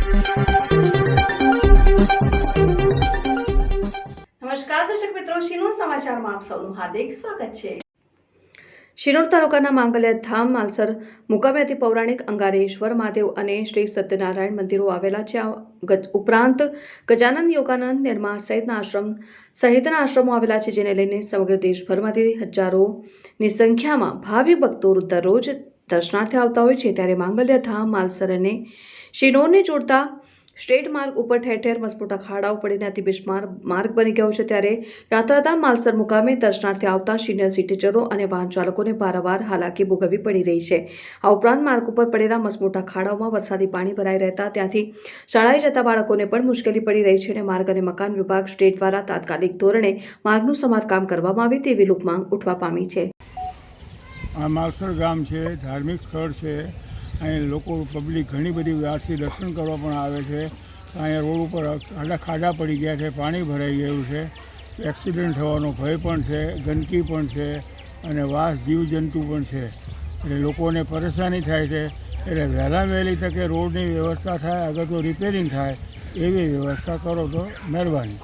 નમસ્કાર દર્શક મિત્રો, શિનોર સમાચારમાં આપ સૌનું હાર્દિક સ્વાગત છે। શિનોર તાલુકાના માંગલ્યધામ માલસર મુકામે અતિ પૌરાણિક અંગારેશ્વર મહાદેવ અને શ્રી સત્યનારાયણ મંદિરો આવેલા છે। ઉપરાંત ગજાનંદ યોગાનંદ નિર્મા સહિતના આશ્રમો આવેલા છે, જેને લઈને સમગ્ર દેશભરમાંથી હજારોની સંખ્યામાં ભાવિક ભક્તો દરરોજ દર્શનાર્થે આવતા હોય છે। ત્યારે માંગલ્યધામ માલસર અને શિનોરને જોડતા સ્ટેટ માર્ગ ઉપર ઠેર ઠેર મસમોટા ખાડાઓ પડીને અતિ બિસ્માર માર્ગ બની ગયો છે। ત્યારે યાત્રાધામ માલસર મુકામે દર્શનાર્થે આવતા સિનિયર સિટીઝનો અને વાહન ચાલકોને પારાવાર હાલાકી ભોગવવી પડી રહી છે। આ ઉપરાંત માર્ગ ઉપર પડેલા મસમોટા ખાડાઓમાં વરસાદી પાણી ભરાઈ રહેતા ત્યાંથી શાળાએ જતા બાળકોને પણ મુશ્કેલી પડી રહી છે। અને માર્ગ અને મકાન વિભાગ સ્ટેટ દ્વારા તાત્કાલિક ધોરણે માર્ગનું સમારકામ કરવામાં આવે તેવી લોકમાંગ ઉઠવા પામી છે। આ માલસર ગામ છે, ધાર્મિક સ્થળ છે। અહીં લોકો પબ્લિક ઘણી બધી વારથી દર્શન કરવા પણ આવે છે। અહીંયા રોડ ઉપર ખાડા પડી ગયા છે, પાણી ભરાઈ ગયું છે, એક્સિડન્ટ થવાનો ભય પણ છે, ગંદકી પણ છે અને વાસ જીવજંતુ પણ છે। એટલે લોકોને પરેશાની થાય છે। એટલે વહેલા વહેલી તકે રોડની વ્યવસ્થા થાય, અગર તો રિપેરિંગ થાય એવી વ્યવસ્થા કરો તો મહેરબાની।